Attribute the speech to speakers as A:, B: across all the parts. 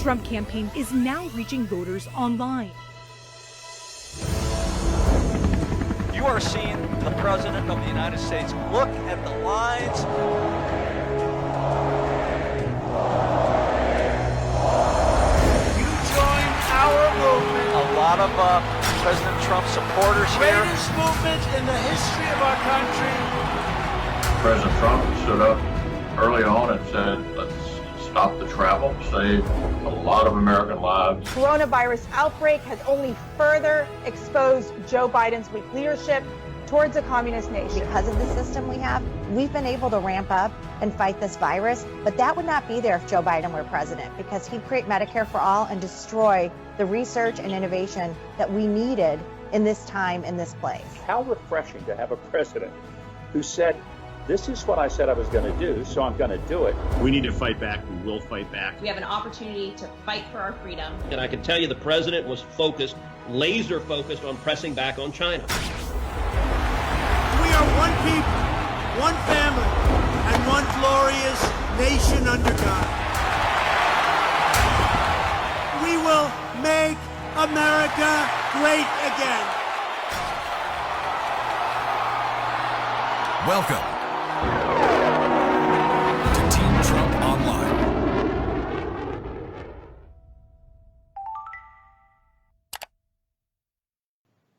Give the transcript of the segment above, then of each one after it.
A: Trump campaign is now reaching voters online.
B: You are seeing the President of the United States. Look at the lines. You join our movement. A lot of President Trump supporters here. Greatest movement in the history of our country.
C: President Trump stood up early on and said, let's stop the travel, save a lot of American lives.
D: Coronavirus outbreak has only further exposed Joe Biden's weak leadership towards a communist nation.
E: Because of the system we have, we've been able to ramp up and fight this virus, but that would not be there if Joe Biden were president, because he'd create Medicare for all and destroy the research and innovation that we needed in this time, in this place.
F: How refreshing to have a president who said, this is what I said I was going to do, so I'm going to do it.
G: We need to fight back. We will fight back.
H: We have an opportunity to fight for our freedom.
I: And I can tell you the president was focused, laser focused on pressing back on China.
J: We are one people, one family, and one glorious nation under God. We will make America great again.
K: Welcome to Team Trump Online.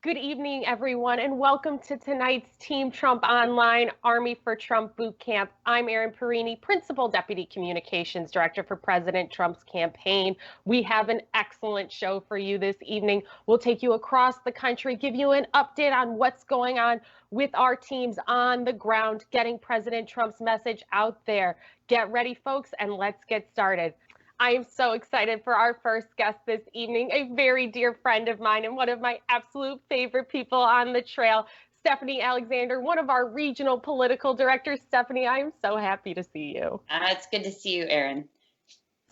L: Good evening, everyone, and welcome to tonight's Team Trump Online Army for Trump Boot Camp. I'm Erin, Perrine, Principal Deputy Communications Director for President Trump's campaign. We have an excellent show for you this evening. We'll take you across the country, give you an update on what's going on with our teams on the ground, getting President Trump's message out there. Get ready, folks, and let's get started. I am so excited for our first guest this evening, a very dear friend of mine and one of my absolute favorite people on the trail, Stephanie Alexander, one of our regional political directors. Stephanie, I am so happy to see you.
H: It's good to see you, Erin.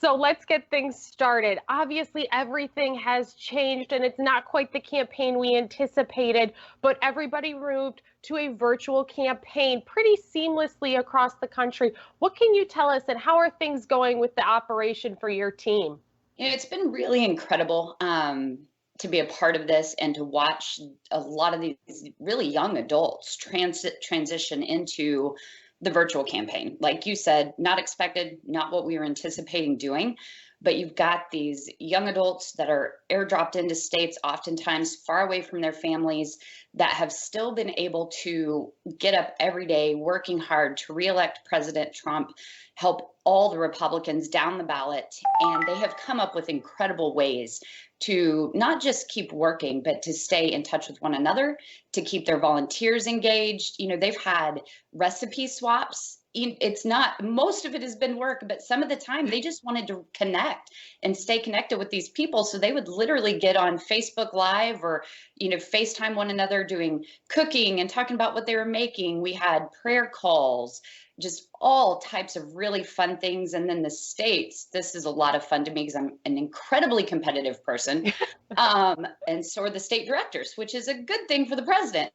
L: So let's get things started. Obviously, everything has changed and it's not quite the campaign we anticipated, but everybody moved to a virtual campaign pretty seamlessly across the country. What can you tell us and how are things going with the operation for your team?
H: You know, it's been really incredible to be a part of this and to watch a lot of these really young adults transition into the virtual campaign. Like you said, not expected, not what we were anticipating doing, but you've got these young adults that are airdropped into states, oftentimes far away from their families, that have still been able to get up every day, working hard to reelect President Trump, help all the Republicans down the ballot. And they have come up with incredible ways to not just keep working, but to stay in touch with one another, to keep their volunteers engaged. You know, they've had recipe swaps. It's not, most of it has been work, but some of the time they just wanted to connect and stay connected with these people. So they would literally get on Facebook Live or, you know, FaceTime one another doing cooking and talking about what they were making. We had prayer calls, just all types of really fun things. And then the states, this is a lot of fun to me because I'm an incredibly competitive person. And so are the state directors, which is a good thing for the president.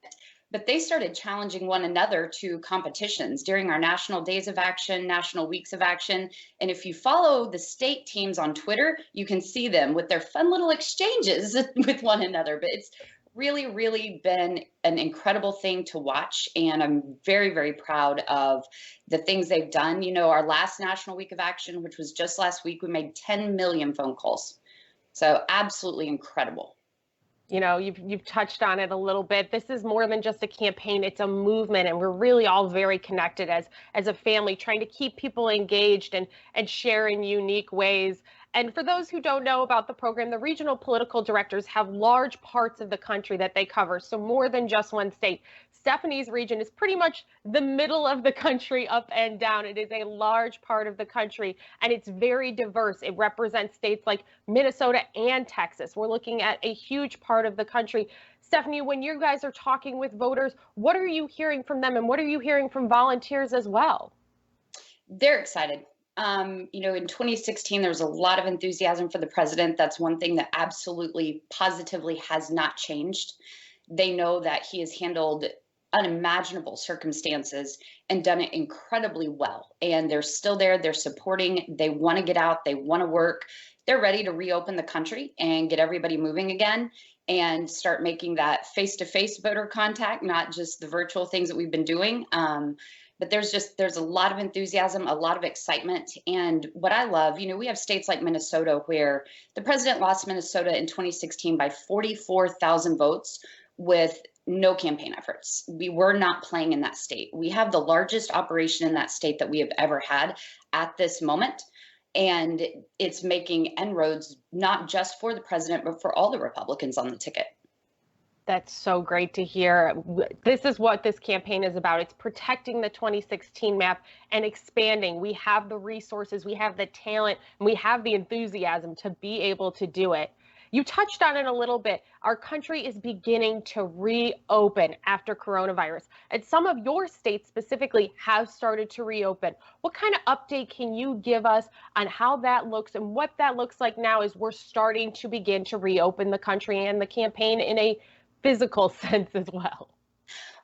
H: But they started challenging one another to competitions during our national days of action, national weeks of action. And if you follow the state teams on Twitter, you can see them with their fun little exchanges with one another. But it's really, really been an incredible thing to watch. And I'm very, very proud of the things they've done. You know, our last National Week of Action, which was just last week, we made 10 million phone calls. So absolutely incredible.
L: You know, you've touched on it a little bit. This is more than just a campaign. It's a movement, and we're really all very connected as a family, trying to keep people engaged and share in unique ways. And for those who don't know about the program, the regional political directors have large parts of the country that they cover, so more than just one state. Stephanie's region is pretty much the middle of the country, up and down. It is a large part of the country, and it's very diverse. It represents states like Minnesota and Texas. We're looking at a huge part of the country. Stephanie, when you guys are talking with voters, what are you hearing from them, and what are you hearing from volunteers as well?
H: They're excited. You know, in 2016, there was a lot of enthusiasm for the president. That's one thing that absolutely, positively has not changed. They know that he has handled unimaginable circumstances and done it incredibly well. And they're still there. They're supporting. They want to get out. They want to work. They're ready to reopen the country and get everybody moving again and start making that face-to-face voter contact, not just the virtual things that we've been doing. But there's a lot of enthusiasm, a lot of excitement. And what I love, we have states like Minnesota where the president lost Minnesota in 2016 by 44,000 votes with no campaign efforts. We were not playing in that state. We have the largest operation in that state that we have ever had at this moment. And it's making inroads, not just for the president, but for all the Republicans on the ticket.
L: That's so great to hear. This is what this campaign is about. It's protecting the 2016 map and expanding. We have the resources, we have the talent, and we have the enthusiasm to be able to do it. You touched on it a little bit. Our country is beginning to reopen after coronavirus, and some of your states specifically have started to reopen. What kind of update can you give us on how that looks and what that looks like now as we're starting to begin to reopen the country and the campaign in a physical sense as well?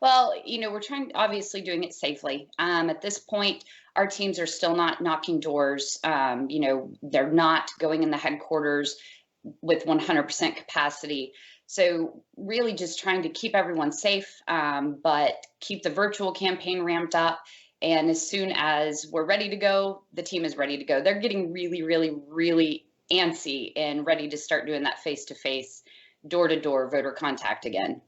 H: Well, we're obviously doing it safely. At this point, our teams are still not knocking doors. They're not going in the headquarters with 100% capacity. So really just trying to keep everyone safe, but keep the virtual campaign ramped up. And as soon as we're ready to go, the team is ready to go. They're getting really, really, really antsy and ready to start doing that face-to-face, door-to-door voter contact again.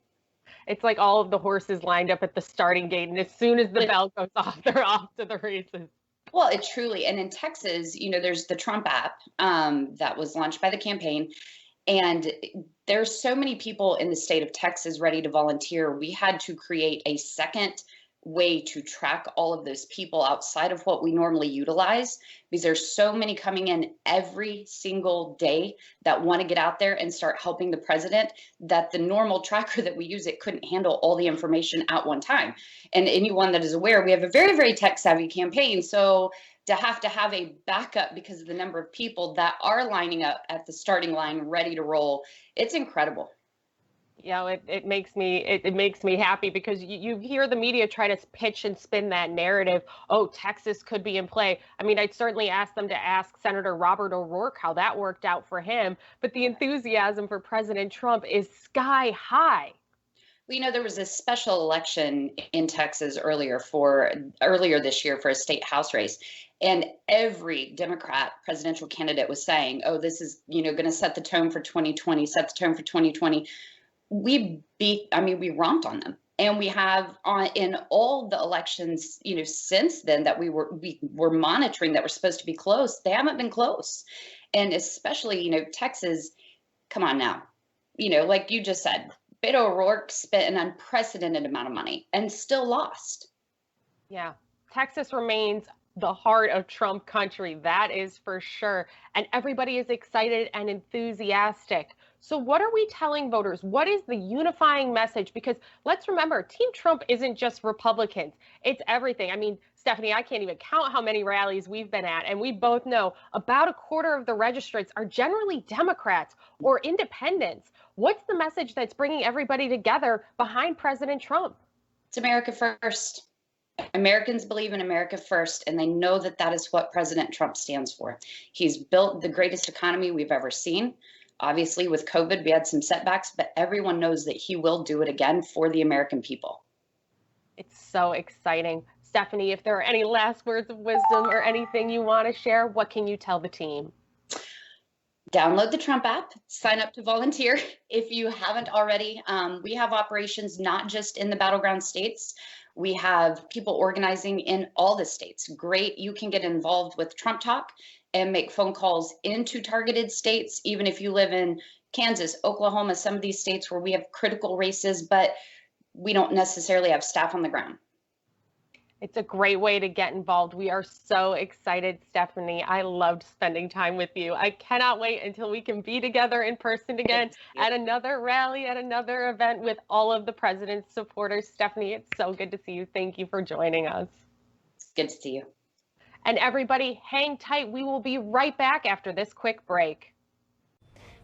L: It's like all of the horses lined up at the starting gate, and as soon as the bell goes off, they're off to the races.
H: Well, it truly, and in Texas, there's the Trump app that was launched by the campaign, and there's so many people in the state of Texas ready to volunteer. We had to create a second way to track all of those people outside of what we normally utilize, because there's so many coming in every single day that want to get out there and start helping the president, that the normal tracker that we use, it couldn't handle all the information at one time. And anyone that is aware, we have a very, very tech savvy campaign. So to have a backup because of the number of people that are lining up at the starting line ready to roll, it's incredible.
L: It makes me happy because you hear the media try to pitch and spin that narrative. Oh, Texas could be in play. I mean, I'd certainly ask them to ask Senator Robert O'Rourke how that worked out for him. But the enthusiasm for President Trump is sky high.
H: Well, there was a special election in Texas earlier this year for a state House race. And every Democrat presidential candidate was saying, oh, this is, going to set the tone for 2020, set the tone for 2020. We romped on them. And we have in all the elections, since then that we were monitoring that were supposed to be close, they haven't been close. And especially, Texas, come on now, like you just said, Beto O'Rourke spent an unprecedented amount of money and still lost.
L: Yeah, Texas remains the heart of Trump country, that is for sure. And everybody is excited and enthusiastic. So what are we telling voters? What is the unifying message? Because let's remember, Team Trump isn't just Republicans. It's everything. I mean, Stephanie, I can't even count how many rallies we've been at. And we both know about a quarter of the registrants are generally Democrats or independents. What's the message that's bringing everybody together behind President Trump?
H: It's America first. Americans believe in America first, and they know that that is what President Trump stands for. He's built the greatest economy we've ever seen. Obviously, with COVID, we had some setbacks, but everyone knows that he will do it again for the American people.
L: It's so exciting. Stephanie, if there are any last words of wisdom or anything you want to share, what can you tell the team?
H: Download the Trump app, sign up to volunteer if you haven't already. We have operations not just in the battleground states. We have people organizing in all the states. Great. You can get involved with Trump Talk and make phone calls into targeted states, even if you live in Kansas, Oklahoma, some of these states where we have critical races, but we don't necessarily have staff on the ground.
L: It's a great way to get involved. We are so excited, Stephanie. I loved spending time with you. I cannot wait until we can be together in person again at another rally, at another event with all of the president's supporters. Stephanie, it's so good to see you. Thank you for joining us.
H: It's good to see you.
L: And everybody, hang tight. We will be right back after this quick break.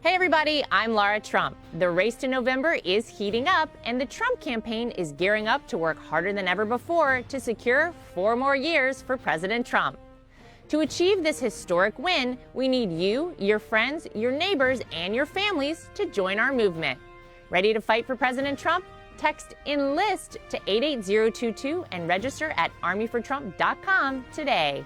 M: Hey everybody, I'm Lara Trump. The race to November is heating up, and the Trump campaign is gearing up to work harder than ever before to secure 4 more years for President Trump. To achieve this historic win, we need you, your friends, your neighbors, and your families to join our movement. Ready to fight for President Trump? Text ENLIST to 88022 and register at armyfortrump.com today.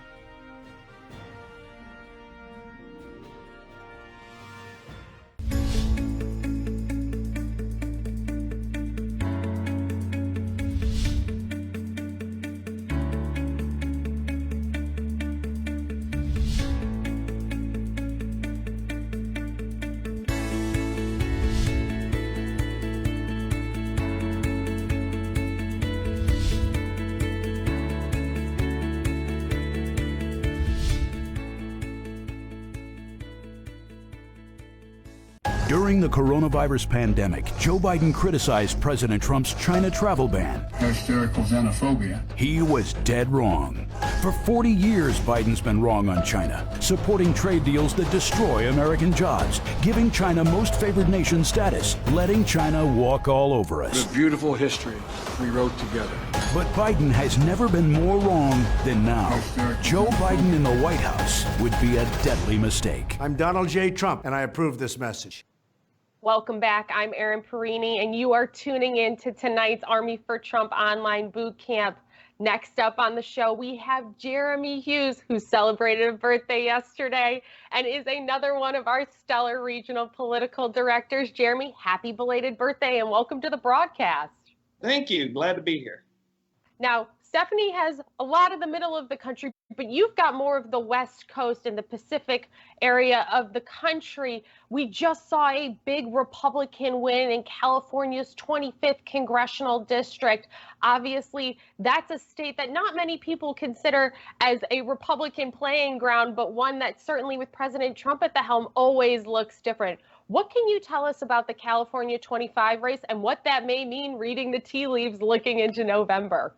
K: During the coronavirus pandemic, Joe Biden criticized President Trump's China travel ban.
N: Hysterical xenophobia.
K: He was dead wrong. For 40 years, Biden's been wrong on China, supporting trade deals that destroy American jobs, giving China most favored nation status, letting China walk all over us.
N: The beautiful history we wrote together.
K: But Biden has never been more wrong than now. Joe Biden in the White House would be a deadly mistake.
J: I'm Donald J. Trump, and I approve this message.
L: Welcome back. I'm Erin Perrine, and you are tuning in to tonight's Army for Trump online boot camp. Next up on the show, we have Jeremy Hughes, who celebrated a birthday yesterday and is another one of our stellar regional political directors. Jeremy, happy belated birthday and welcome to the broadcast.
O: Thank you. Glad to be here.
L: Now, Stephanie has a lot of the middle of the country, but you've got more of the West Coast and the Pacific area of the country. We just saw a big Republican win in California's 25th congressional district. Obviously, that's a state that not many people consider as a Republican playing ground, but one that certainly with President Trump at the helm always looks different. What can you tell us about the California 25 race and what that may mean reading the tea leaves looking into November?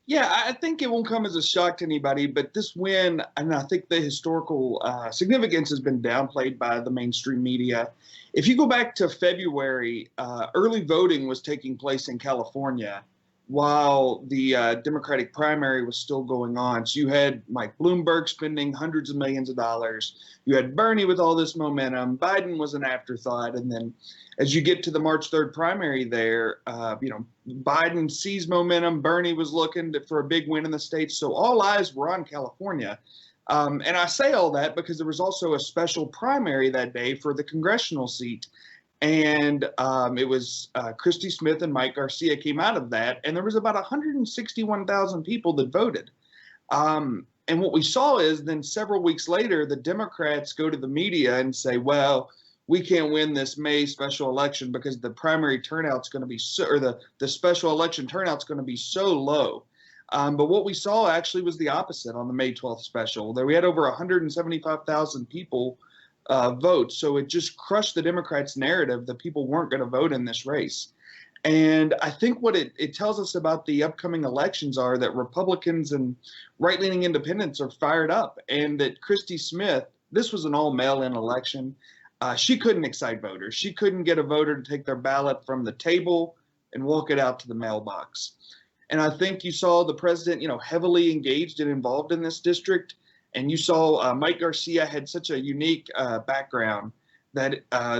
O: Yeah, I think it won't come as a shock to anybody, but this win, and I think the historical significance has been downplayed by the mainstream media. If you go back to February, early voting was taking place in California while the Democratic primary was still going on. So you had Mike Bloomberg spending hundreds of millions of dollars. You had Bernie with all this momentum. Biden was an afterthought. And then as you get to the March 3rd primary there, Biden sees momentum. Bernie was looking for a big win in the state. So all eyes were on California. And I say all that because there was also a special primary that day for the congressional seat. And it was Christy Smith and Mike Garcia came out of that. And there was about 161,000 people that voted. And what we saw is then several weeks later, the Democrats go to the media and say, well, we can't win this May special election because the primary turnout's going to be the special election turnout's going to be so low. But what we saw actually was the opposite on the May 12th special. There we had over 175,000 people vote. So it just crushed the Democrats' narrative that people weren't going to vote in this race. And I think what it tells us about the upcoming elections are that Republicans and right-leaning independents are fired up, and that Christy Smith, this was an all-mail-in election. She couldn't excite voters. She couldn't get a voter to take their ballot from the table and walk it out to the mailbox. And I think you saw the president, heavily engaged and involved in this district. And you saw Mike Garcia had such a unique background that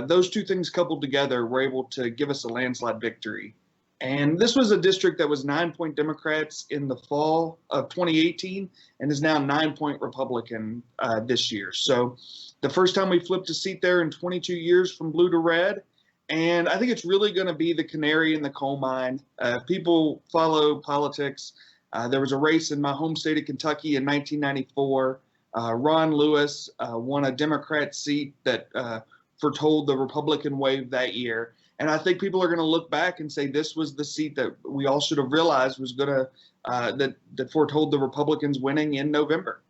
O: those two things coupled together were able to give us a landslide victory. And this was a district that was 9-point Democrats in the fall of 2018 and is now 9-point Republican this year. So the first time we flipped a seat there in 22 years from blue to red. And I think it's really going to be the canary in the coal mine. People follow politics. There was a race in my home state of Kentucky in 1994. Ron Lewis won a Democrat seat that foretold the Republican wave that year. And I think people are going to look back and say this was the seat that we all should have realized was going to that foretold the Republicans winning in November.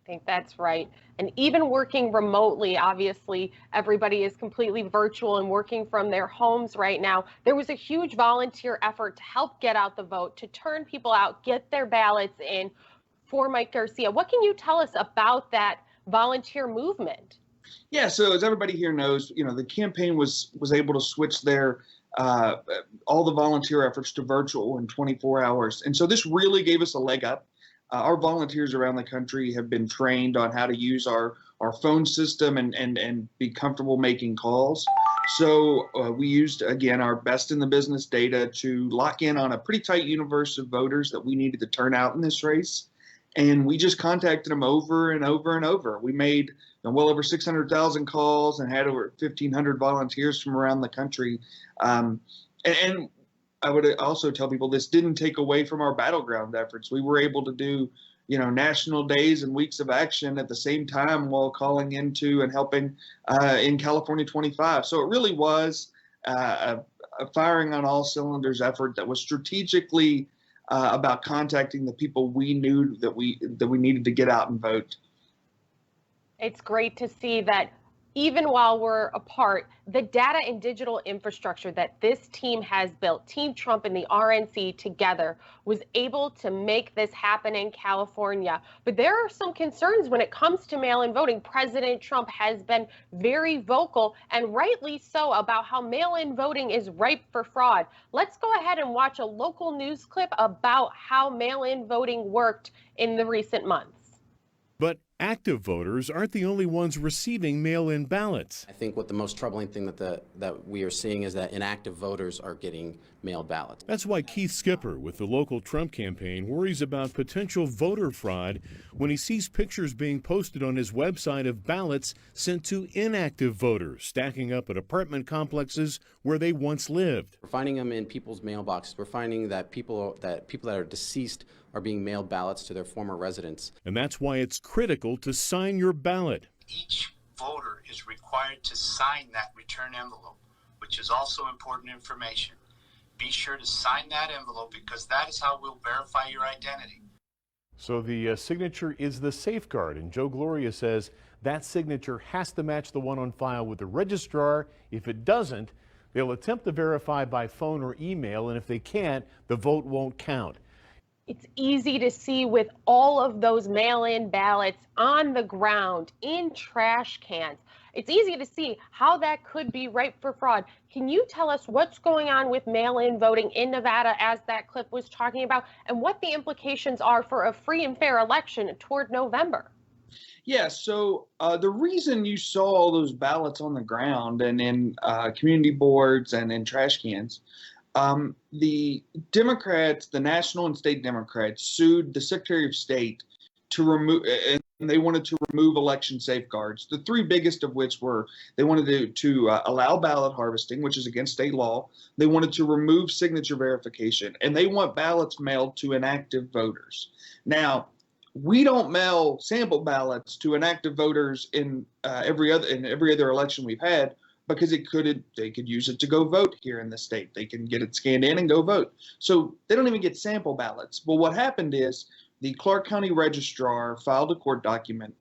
L: I think that's right. And even working remotely, obviously, everybody is completely virtual and working from their homes right now. There was a huge volunteer effort to help get out the vote, to turn people out, get their ballots in for Mike Garcia. What can you tell us about that volunteer movement?
O: Yeah, so as everybody here knows, the campaign was able to switch their all the volunteer efforts to virtual in 24 hours. And so this really gave us a leg up. Our volunteers around the country have been trained on how to use our phone system and be comfortable making calls. So we used, again, our best in the business data to lock in on a pretty tight universe of voters that we needed to turn out in this race. And we just contacted them over and over and over. We made well over 600,000 calls and had over 1,500 volunteers from around the country. And I would also tell people this didn't take away from our battleground efforts. We were able to do, national days and weeks of action at the same time while calling into and helping in California 25. So it really was a firing on all cylinders effort that was strategically about contacting the people we knew that we needed to get out and vote.
L: It's great to see that even while we're apart, the data and digital infrastructure that this team has built, Team Trump and the RNC together, was able to make this happen in California. But there are some concerns when it comes to mail-in voting. President Trump has been very vocal, and rightly so, about how mail-in voting is ripe for fraud. Let's go ahead and watch a local news clip about how mail-in voting worked in the recent months.
P: But active voters aren't the only ones receiving mail-in ballots.
Q: I think what the most troubling thing that we are seeing is that inactive voters are getting mailed ballots.
P: That's why Keith Skipper with the local Trump campaign worries about potential voter fraud when he sees pictures being posted on his website of ballots sent to inactive voters stacking up at apartment complexes where they once lived.
Q: We're finding them in people's mailboxes. We're finding that people that are deceased are being mailed ballots to their former residents.
P: And that's why it's critical to sign your ballot.
R: Each voter is required to sign that return envelope, which is also important information. Be sure to sign that envelope because that is how we'll verify your identity.
P: So the signature is the safeguard, and Joe Gloria says that signature has to match the one on file with the registrar. If it doesn't, they'll attempt to verify by phone or email, and if they can't, the vote won't count.
L: It's easy to see with all of those mail-in ballots on the ground, in trash cans. It's easy to see how that could be ripe for fraud. Can you tell us what's going on with mail-in voting in Nevada, as that clip was talking about, and what the implications are for a free and fair election toward November?
O: Yeah, so the reason you saw all those ballots on the ground and in community boards and in trash cans, the Democrats, the national and state Democrats, sued the Secretary of State to remove, and they wanted to remove election safeguards. The three biggest of which were they wanted to allow ballot harvesting, which is against state law. They wanted to remove signature verification, and they want ballots mailed to inactive voters. Now, we don't mail sample ballots to inactive voters in every other election we've had, because they could use it to go vote here in the state. They can get it scanned in and go vote. So they don't even get sample ballots. Well, what happened is the Clark County registrar filed a court document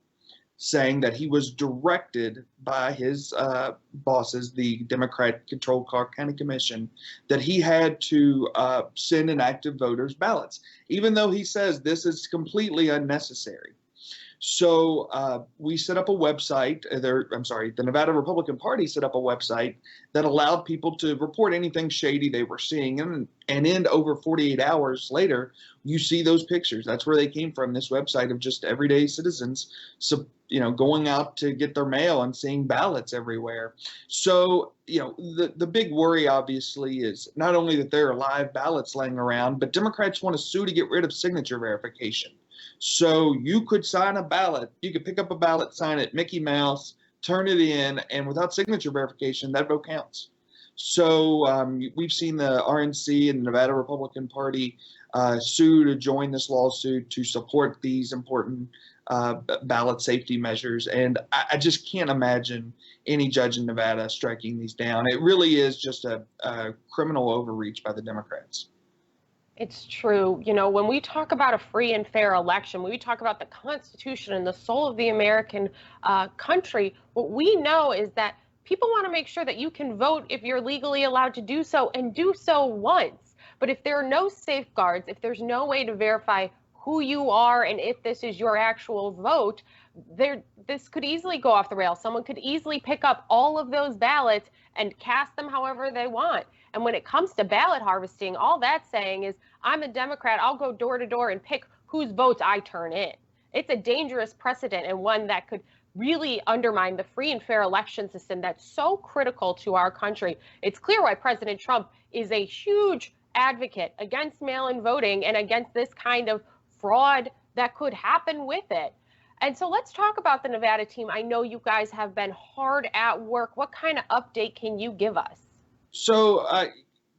O: saying that he was directed by his bosses, the Democrat-controlled Clark County Commission, that he had to send inactive voters ballots, even though he says this is completely unnecessary. So we set up a website, the Nevada Republican Party set up a website that allowed people to report anything shady they were seeing. And in over 48 hours later, you see those pictures. That's where they came from, this website of just everyday citizens, going out to get their mail and seeing ballots everywhere. So, the big worry, obviously, is not only that there are live ballots laying around, but Democrats want to sue to get rid of signature verification. So you could sign a ballot, you could pick up a ballot, sign it, Mickey Mouse, turn it in, and without signature verification, that vote counts. So we've seen the RNC and the Nevada Republican Party sue to join this lawsuit to support these important ballot safety measures. And I just can't imagine any judge in Nevada striking these down. It really is just a criminal overreach by the Democrats.
L: It's true. When we talk about a free and fair election, when we talk about the Constitution and the soul of the American country, what we know is that people want to make sure that you can vote if you're legally allowed to do so, and do so once. But if there are no safeguards, if there's no way to verify who you are and if this is your actual vote, this could easily go off the rails. Someone could easily pick up all of those ballots and cast them however they want. And when it comes to ballot harvesting, all that's saying is, I'm a Democrat, I'll go door to door and pick whose votes I turn in. It's a dangerous precedent and one that could really undermine the free and fair election system that's so critical to our country. It's clear why President Trump is a huge advocate against mail-in voting and against this kind of fraud that could happen with it. And so let's talk about the Nevada team. I know you guys have been hard at work. What kind of update can you give us?
O: So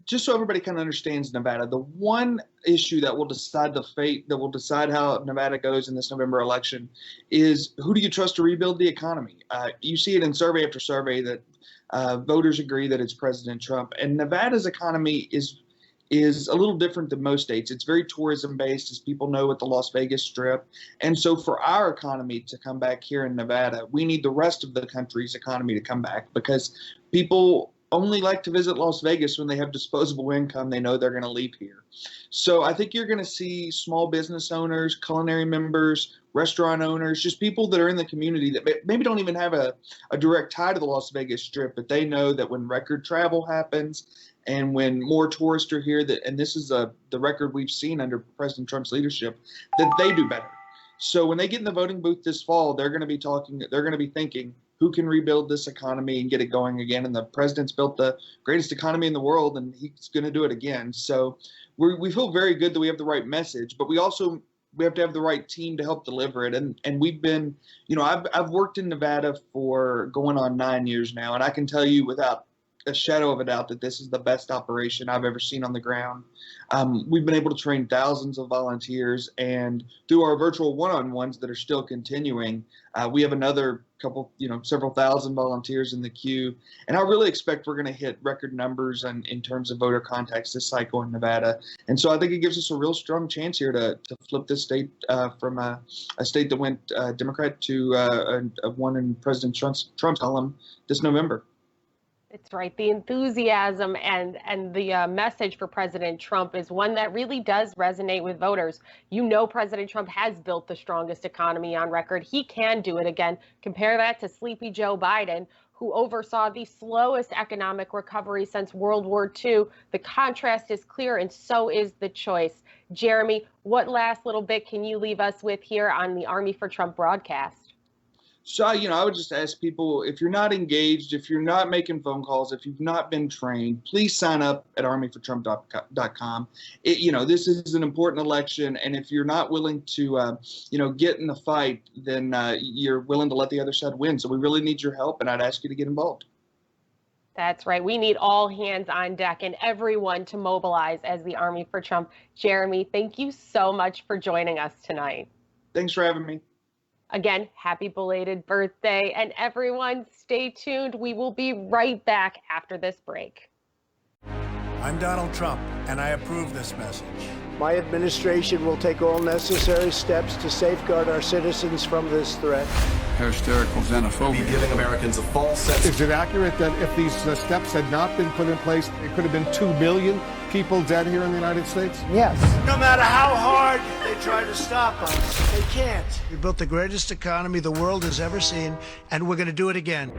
O: just so everybody kind of understands Nevada, the one issue that will decide the fate, that will decide how Nevada goes in this November election is, who do you trust to rebuild the economy? You see it in survey after survey that voters agree that it's President Trump. And Nevada's economy is a little different than most states. It's very tourism based, as people know, with the Las Vegas Strip. And so for our economy to come back here in Nevada, we need the rest of the country's economy to come back, because people only like to visit Las Vegas when they have disposable income they know they're going to leave here. So I think you're going to see small business owners, culinary members, restaurant owners, just people that are in the community that maybe don't even have a direct tie to the Las Vegas Strip, but they know that when record travel happens and when more tourists are here, and this is the record we've seen under President Trump's leadership, that they do better. So when they get in the voting booth this fall, they're going to be thinking, who can rebuild this economy and get it going again? And the president's built the greatest economy in the world, and he's going to do it again. So we feel very good that we have the right message, but we have to have the right team to help deliver it. And we've been, I've worked in Nevada for going on 9 years now, and I can tell you without a shadow of a doubt that this is the best operation I've ever seen on the ground. We've been able to train thousands of volunteers, and through our virtual one-on-ones that are still continuing, we have another couple, several thousand volunteers in the queue. And I really expect we're going to hit record numbers in terms of voter contacts this cycle in Nevada. And so I think it gives us a real strong chance here to flip this state from a state that went Democrat to one in President Trump's column this November.
L: It's right. The enthusiasm and the message for President Trump is one that really does resonate with voters. President Trump has built the strongest economy on record. He can do it again. Compare that to sleepy Joe Biden, who oversaw the slowest economic recovery since World War II. The contrast is clear, and so is the choice. Jeremy, what last little bit can you leave us with here on the Army for Trump broadcast?
O: So, I would just ask people, if you're not engaged, if you're not making phone calls, if you've not been trained, please sign up at armyfortrump.com. This is an important election, and if you're not willing to, get in the fight, then you're willing to let the other side win. So we really need your help, and I'd ask you to get involved.
L: That's right. We need all hands on deck and everyone to mobilize as the Army for Trump. Jeremy, thank you so much for joining us tonight.
O: Thanks for having me.
L: Again, happy belated birthday, and everyone stay tuned. We will be right back after this break.
J: I'm Donald Trump, and I approve this message.
S: My administration will take all necessary steps to safeguard our citizens from this threat.
N: Hysterical xenophobia.
T: Be giving Americans a false sense.
U: Is it accurate that if these steps had not been put in place, it could have been 2 million people dead here in the United States?
S: Yes.
J: No matter how hard they try to stop us, they can't. We built the greatest economy the world has ever seen, and we're going to do it again.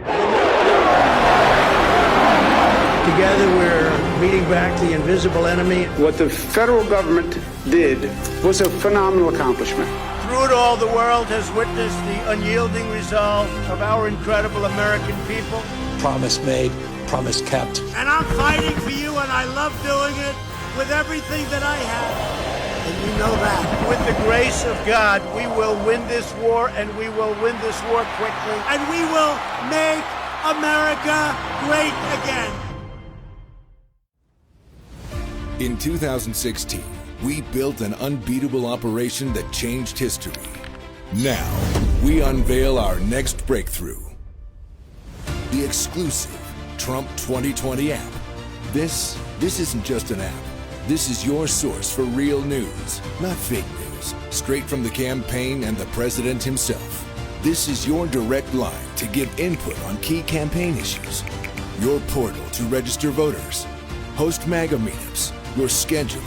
S: Together, we're beating back the invisible enemy.
V: What the federal government did was a phenomenal accomplishment.
J: Through it all, the world has witnessed the unyielding resolve of our incredible American people.
W: Promise made, promise kept.
J: And I'm fighting for you, and I love doing it with everything that I have. And you know that. With the grace of God, we will win this war, and we will win this war quickly. And we will make America great again.
X: In 2016, we built an unbeatable operation that changed history. Now, we unveil our next breakthrough. The exclusive Trump 2020 app. This isn't just an app. This is your source for real news, not fake news. Straight from the campaign and the president himself. This is your direct line to give input on key campaign issues. Your portal to register voters. Host MAGA meetups. Your scheduler.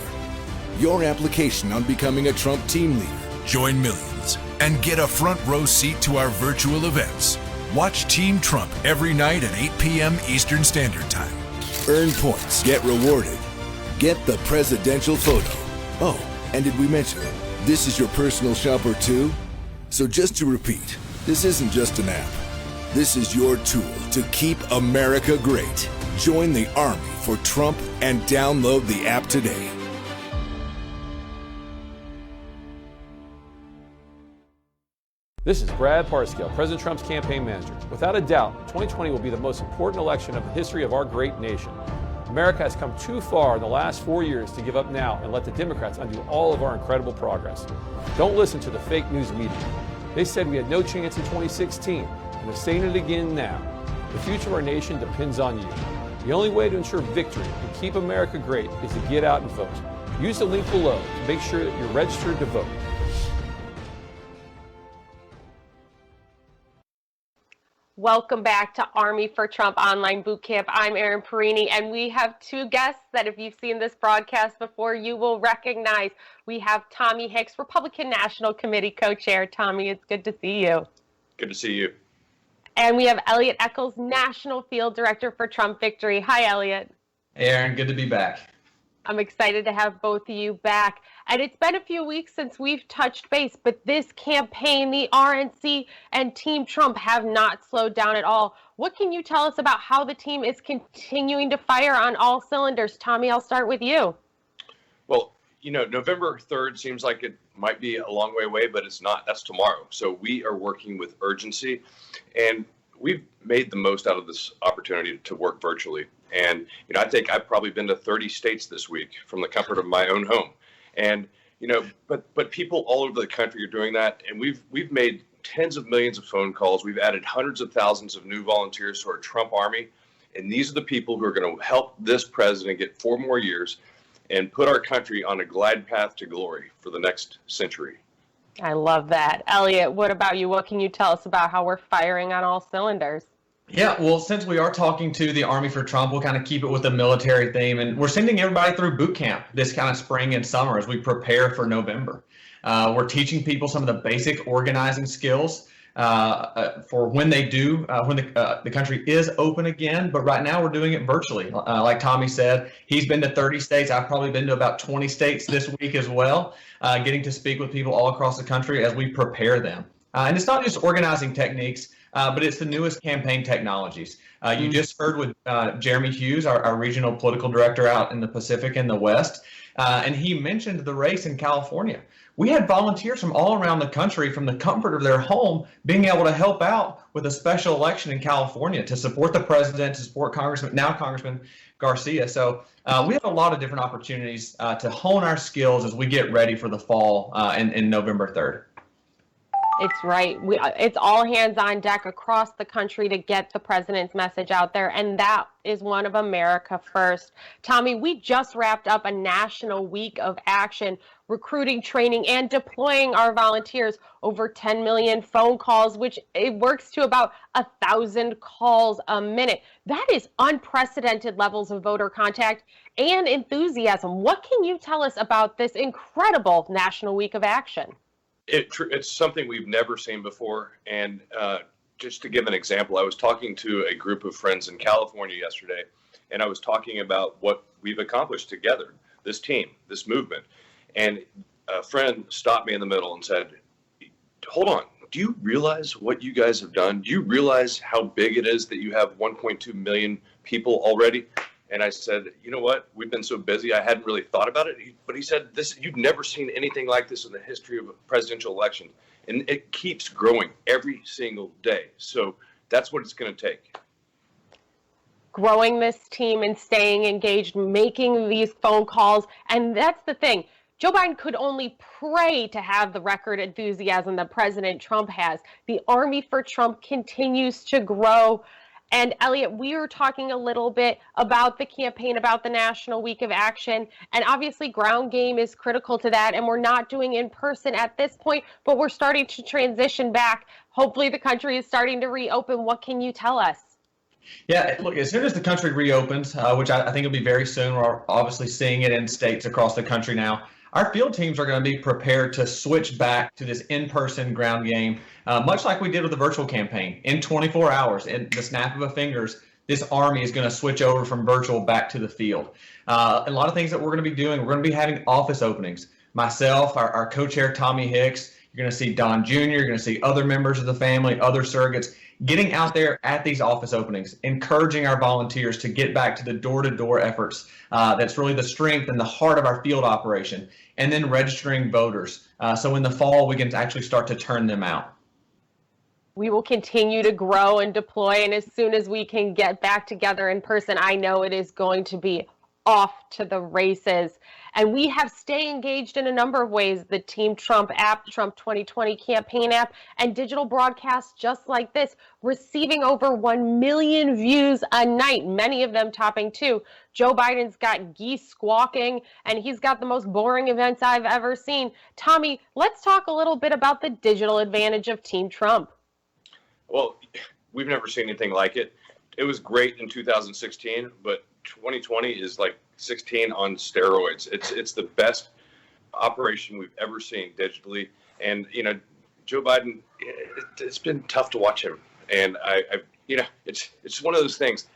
X: your application on becoming a Trump team leader.
A: Join millions and get a front row seat to our virtual events. Watch Team Trump every night at 8 p.m. Eastern Standard Time.
X: Earn points, get rewarded, get the presidential photo. Oh, and did we mention this is your personal shopper too? So just to repeat, this isn't just an app. This is your tool to keep America great. Join the Army for Trump and download the app today.
B: This is Brad Parscale, President Trump's campaign manager. Without a doubt, 2020 will be the most important election of the history of our great nation. America has come too far in the last 4 years to give up now and let the Democrats undo all of our incredible progress. Don't listen to the fake news media. They said we had no chance in 2016, and they're saying it again now. The future of our nation depends on you. The only way to ensure victory and keep America great is to get out and vote. Use the link below to make sure that you're registered to vote.
L: Welcome back to Army for Trump Online Boot Camp. I'm Erin Perrine, and we have two guests that if you've seen this broadcast before, you will recognize. We have Tommy Hicks, Republican National Committee co-chair. Tommy, it's good to see you.
C: Good to see you.
L: And we have Elliot Eccles, National Field Director for Trump Victory. Hi, Elliot.
C: Hey, Erin, good to be back.
L: I'm excited to have both of you back. And it's been a few weeks since we've touched base, but this campaign, the RNC and Team Trump have not slowed down at all. What can you tell us about how the team is continuing to fire on all cylinders? Tommy, I'll start with you.
C: Well, you know, November 3rd seems like it might be a long way away, but it's not. That's tomorrow. So we are working with urgency, and we've made the most out of this opportunity to work virtually. And, you know, I think I've probably been to 30 states this week from the comfort of my own home. And, you know, but people all over the country are doing that. And we've made tens of millions of phone calls. We've added hundreds of thousands of new volunteers to our Trump Army. And these are the people who are going to help this president get 4 more years and put our country on a glide path to glory for the next century.
L: I love that. Elliot, what about you? What can you tell us about how we're firing on all cylinders?
D: Yeah, well, since we are talking to the Army for Trump, we'll kind of keep it with the military theme. And we're sending everybody through boot camp this kind of spring and summer as we prepare for November. We're teaching people some of the basic organizing skills for when they do, when the country is open again. But right now we're doing it virtually. Like Tommy said, he's been to 30 states. I've probably been to about 20 states this week as well, getting to speak with people all across the country as we prepare them. And it's not just organizing techniques, but it's the newest campaign technologies. You just heard with Jeremy Hughes, our regional political director out in the Pacific and the West, and he mentioned the race in California. We had volunteers from all around the country, from the comfort of their home, being able to help out with a special election in California to support the president, to support Congressman Garcia. So we have a lot of different opportunities to hone our skills as we get ready for the fall in November 3rd.
L: It's right. It's all hands on deck across the country to get the president's message out there. And that is one of America first. Tommy, we just wrapped up a national week of action, recruiting, training, and deploying our volunteers. Over 10 million phone calls, which it works to about 1,000 calls a minute. That is unprecedented levels of voter contact and enthusiasm. What can you tell us about this incredible national week of action?
C: It's something we've never seen before. And just to give an example, I was talking to a group of friends in California yesterday, and I was talking about what we've accomplished together, this team, this movement. And a friend stopped me in the middle and said, hold on, do you realize what you guys have done? Do you realize how big it is that you have 1.2 million people already? And I said, you know what? We've been so busy, I hadn't really thought about it. But he said, you've never seen anything like this in the history of a presidential election. And it keeps growing every single day. So that's what it's going to take.
L: Growing this team and staying engaged, making these phone calls. And that's the thing. Joe Biden could only pray to have the record enthusiasm that President Trump has. The Army for Trump continues to grow. And Elliot, we were talking a little bit about the campaign, about the National Week of Action, and obviously ground game is critical to that, and we're not doing in person at this point, but we're starting to transition back. Hopefully the country is starting to reopen. What can you tell us?
D: Yeah, look, as soon as the country reopens, which I think will be very soon, we're obviously seeing it in states across the country now, our field teams are going to be prepared to switch back to this in-person ground game, much like we did with the virtual campaign. In 24 hours, in the snap of a fingers, this Army is going to switch over from virtual back to the field. A lot of things that we're going to be doing, we're going to be having office openings. Myself, our co-chair, Tommy Hicks, you're going to see Don Jr., you're going to see other members of the family, other surrogates, getting out there at these office openings, encouraging our volunteers to get back to the door-to-door efforts. That's really the strength and the heart of our field operation. And then registering voters. So in the fall, we can actually start to turn them out.
L: We will continue to grow and deploy, and as soon as we can get back together in person, I know it is going to be off to the races. And we have Stay Engaged in a number of ways: the Team Trump app, Trump 2020 campaign app, and digital broadcasts just like this, receiving over 1 million views a night, many of them topping 2. Joe Biden's got geese squawking, and he's got the most boring events I've ever seen. Tommy, let's talk a little bit about the digital advantage of Team Trump.
C: Well, we've never seen anything like it. It was great in 2016, but 2020 is like 16 on steroids. It's the best operation we've ever seen digitally. And, you know, Joe Biden, it's been tough to watch him. And it's one of those things.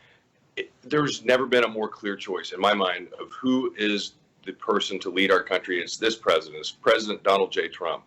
C: There's never been a more clear choice in my mind of who is the person to lead our country. It's this president. It's President Donald J. Trump.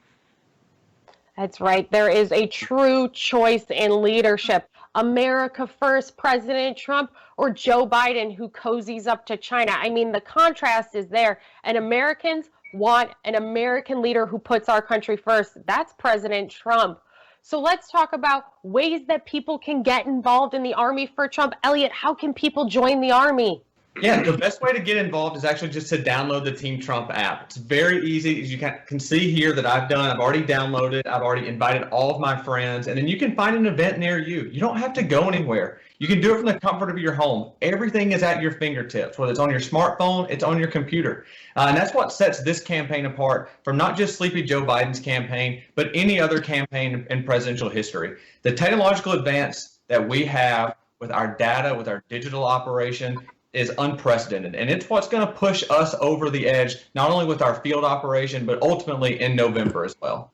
L: That's right. There is a true choice in leadership. America first, President Trump, or Joe Biden, who cozies up to China. I mean, the contrast is there, and Americans want an American leader who puts our country first. That's President Trump. So let's talk about ways that people can get involved in the Army for Trump. Elliot, how can people join the Army?
D: Yeah, the best way to get involved is actually just to download the Team Trump app. It's very easy. As you can see here that I've already downloaded, I've already invited all of my friends, and then you can find an event near you. You don't have to go anywhere. You can do it from the comfort of your home. Everything is at your fingertips, whether it's on your smartphone, it's on your computer. And that's what sets this campaign apart from not just Sleepy Joe Biden's campaign, but any other campaign in presidential history. The technological advance that we have with our data, with our digital operation, is unprecedented, and it's what's going to push us over the edge, not only with our field operation, but ultimately in November as well.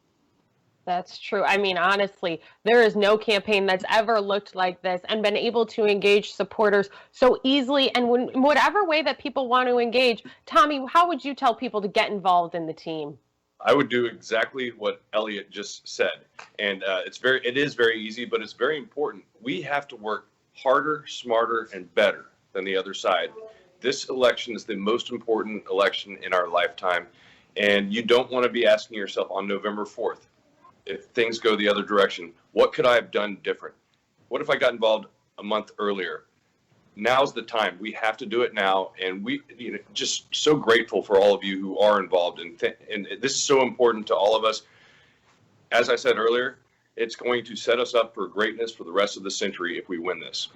L: That's true. I mean, honestly, there is no campaign that's ever looked like this and been able to engage supporters so easily and in whatever way that people want to engage. Tommy, how would you tell people to get involved in the team?
C: I would do exactly what Elliot just said, and it is very easy, but it's very important. We have to work harder, smarter, and better than the other side. This election is the most important election in our lifetime, and you don't want to be asking yourself on November 4th, if things go the other direction, what could I have done different? What if I got involved a month earlier? Now's the time. We have to do it now, and we just so grateful for all of you who are involved, and this is so important to all of us. As I said earlier, it's going to set us up for greatness for the rest of the century if we win this.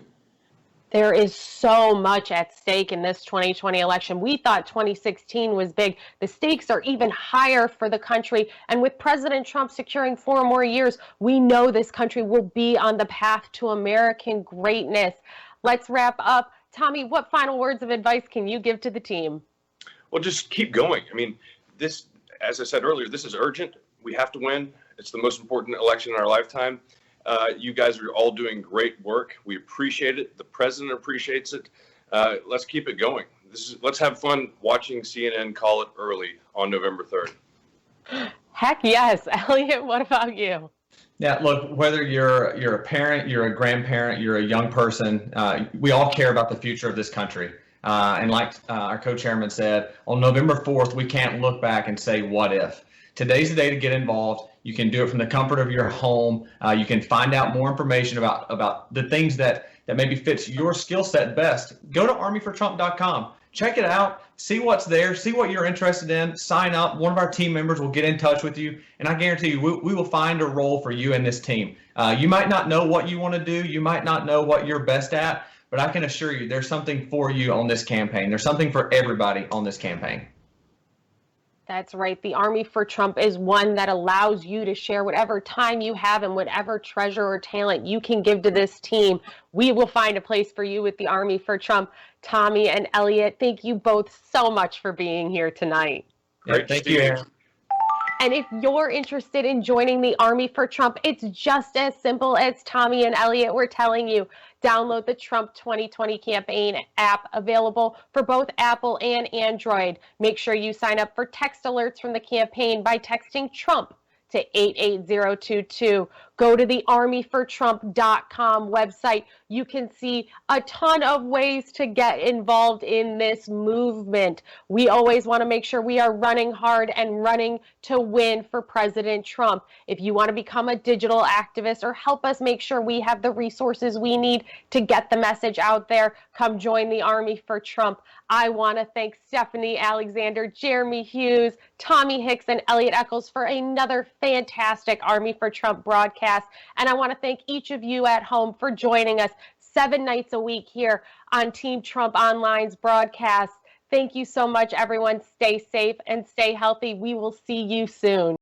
L: There is so much at stake in this 2020 election. We thought 2016 was big. The stakes are even higher for the country. And with President Trump securing 4 more years, we know this country will be on the path to American greatness. Let's wrap up. Tommy, what final words of advice can you give to the team?
C: Well, just keep going. I mean, this, as I said earlier, this is urgent. We have to win. It's the most important election in our lifetime. You guys are all doing great work. We appreciate it. The president appreciates it. Let's keep it going. Let's have fun watching CNN call it early on November 3rd.
L: Heck yes. Elliot, what about you?
D: Yeah, look, whether you're a parent, you're a grandparent, you're a young person, we all care about the future of this country. And like our co-chairman said, on November 4th, we can't look back and say, what if? Today's the day to get involved. You can do it from the comfort of your home. You can find out more information about the things that maybe fits your skill set best. Go to armyfortrump.com. Check it out. See what's there. See what you're interested in. Sign up. One of our team members will get in touch with you. And I guarantee you, we will find a role for you in this team. You might not know what you want to do. You might not know what you're best at. But I can assure you there's something for you on this campaign. There's something for everybody on this campaign.
L: That's right. The Army for Trump is one that allows you to share whatever time you have and whatever treasure or talent you can give to this team. We will find a place for you with the Army for Trump. Tommy and Elliot, thank you both so much for being here tonight.
C: Great.
D: Thank you, Aaron.
L: And if you're interested in joining the Army for Trump, it's just as simple as Tommy and Elliot were telling you. Download the Trump 2020 campaign app, available for both Apple and Android. Make sure you sign up for text alerts from the campaign by texting Trump to 88022. Go to the armyfortrump.com website. You can see a ton of ways to get involved in this movement. We always want to make sure we are running hard and running to win for President Trump. If you want to become a digital activist or help us make sure we have the resources we need to get the message out there, come join the Army for Trump. I want to thank Stephanie Alexander, Jeremy Hughes, Tommy Hicks, and Elliot Eccles for another fantastic Army for Trump broadcast. And I want to thank each of you at home for joining us 7 nights a week here on Team Trump Online's broadcast. Thank you so much, everyone. Stay safe and stay healthy. We will see you soon.